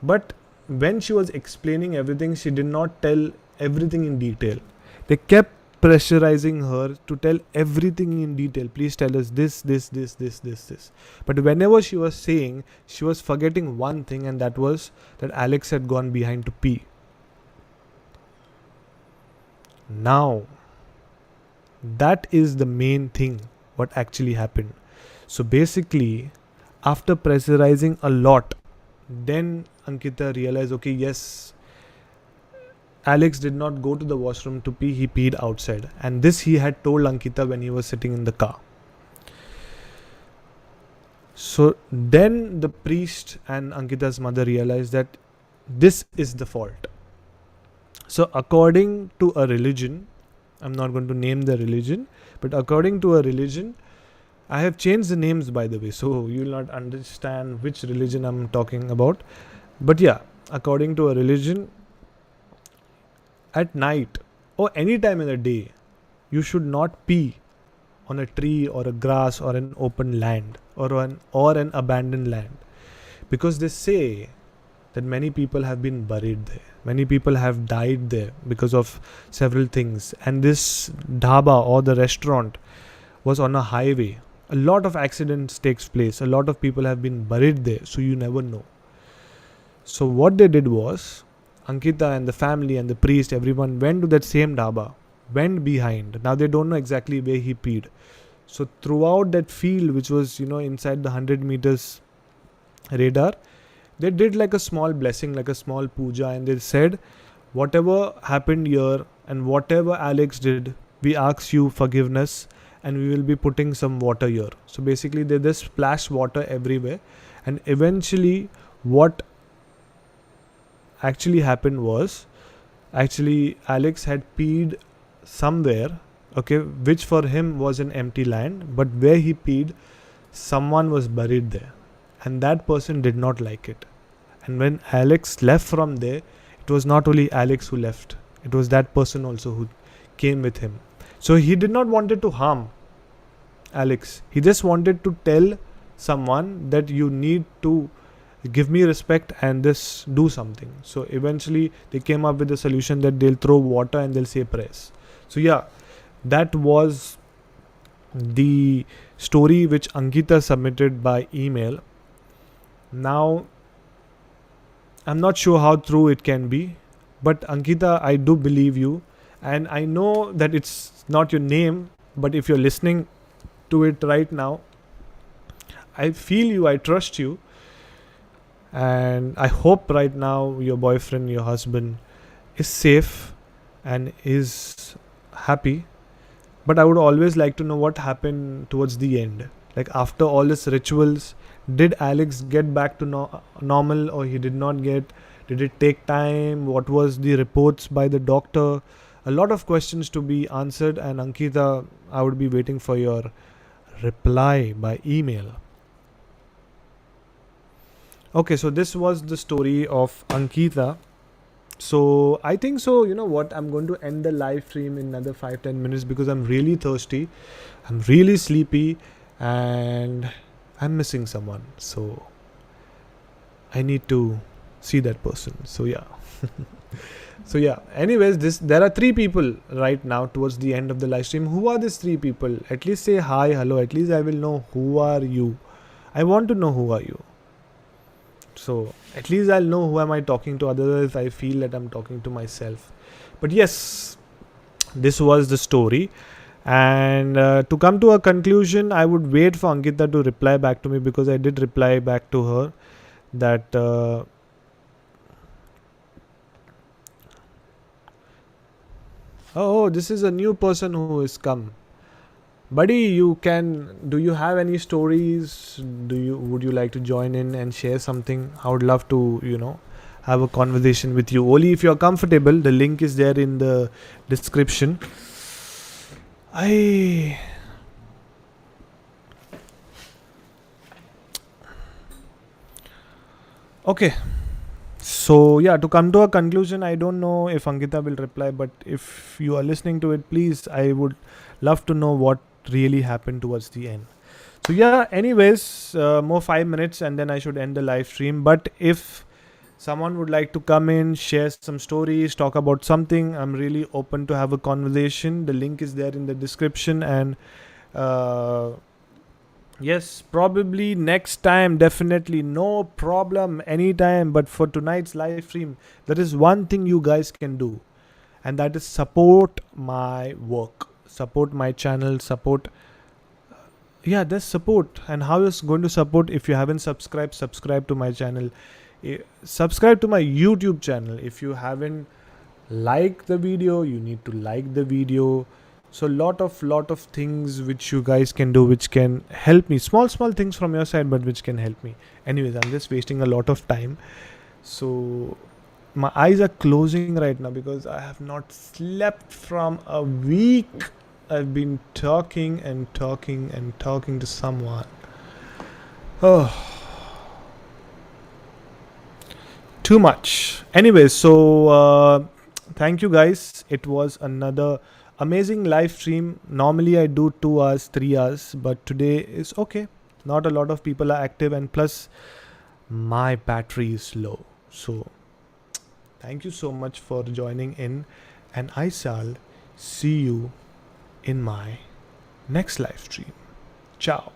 But when she was explaining everything, she did not tell everything in detail. They kept pressurizing her to tell everything in detail. Please tell us this, this, this, this, this, this. But whenever she was saying, she was forgetting one thing, and that was that Alex had gone behind to pee. Now, that is the main thing, what actually happened. So basically, after pressurizing a lot, then Ankita realized, okay, yes, Alex did not go to the washroom to pee, he peed outside. And this he had told Ankita when he was sitting in the car. So then the priest and Ankita's mother realized that this is the fault. So according to a religion, I'm not going to name the religion, but according to a religion, I have changed the names, by the way, so you will not understand which religion I'm talking about. But yeah, according to a religion, at night or any time in the day, you should not pee on a tree or a grass or an open land or an abandoned land, because they say that many people have been buried there. Many people have died there because of several things. And this dhaba or the restaurant was on a highway. A lot of accidents takes place. A lot of people have been buried there. So you never know. So what they did was, Ankita and the family and the priest, everyone went to that same dhaba, went behind. Now they don't know exactly where he peed. So throughout that field, which was, inside the 100 meters radar, they did like a small blessing, like a small puja, and they said, whatever happened here and whatever Alex did, we ask you forgiveness, and we will be putting some water here. So basically they just splashed water everywhere, and eventually what actually happened was, actually Alex had peed somewhere, okay, which for him was an empty land, but where he peed, someone was buried there, and that person did not like it. And when Alex left from there, it was not only Alex who left, it was that person also who came with him. So he did not wanted to harm Alex. He just wanted to tell someone that you need to give me respect and just do something. So eventually they came up with a solution that they'll throw water and they'll say prayers. So yeah, that was the story which Ankita submitted by email. Now, I'm not sure how true it can be, but Ankita, I do believe you, and I know that it's not your name, but if you're listening to it right now, I feel you, I trust you, and I hope right now your boyfriend, your husband is safe and is happy. But I would always like to know what happened towards the end. Like after all these rituals, did Alex get back to normal, or he did not get? Did it take time? What was the reports by the doctor? A lot of questions to be answered, and Ankita, I would be waiting for your reply by email. Okay, so this was the story of Ankita. So I think so, you know what, I'm going to end the live stream in another 5-10 minutes because I'm really thirsty, I'm really sleepy, and I'm missing someone. So I need to see that person. So yeah. So yeah, anyways, there are 3 people right now towards the end of the live stream. Who are these 3 people? At least say hi, hello. At least I will know who are you. I want to know who are you. So at least I'll know who am I talking to. Otherwise I feel that I'm talking to myself. But yes, this was the story. And to come to a conclusion, I would wait for Ankita to reply back to me, because I did reply back to her that oh, this is a new person who has come. Buddy, do you have any stories? Would you like to join in and share something? I would love to, have a conversation with you. Only if you're comfortable. The link is there in the description. Okay. So yeah, to come to a conclusion, I don't know if Ankita will reply, but if you are listening to it, please, I would love to know what really happened towards the end. So yeah, anyways, more 5 minutes and then I should end the live stream. But if someone would like to come in, share some stories, talk about something, I'm really open to have a conversation. The link is there in the description. And yes, probably next time, definitely, no problem, anytime. But for tonight's live stream, there is one thing you guys can do, and that is support my work, support my channel, support. Yeah, there's support. And how is going to support? If you haven't subscribed, subscribe to my channel. Subscribe to my YouTube channel. If you haven't liked the video, you need to like the video. So lot of things which you guys can do, which can help me. Small things from your side, but which can help me. Anyways, I'm just wasting a lot of time. So my eyes are closing right now because I have not slept from a week. I've been talking to someone. Oh, too much. Anyways, so thank you guys. It was another amazing live stream. Normally I do 2 hours, 3 hours, but today is okay. Not a lot of people are active, and plus my battery is low. So thank you so much for joining in, and I shall see you in my next live stream. Ciao.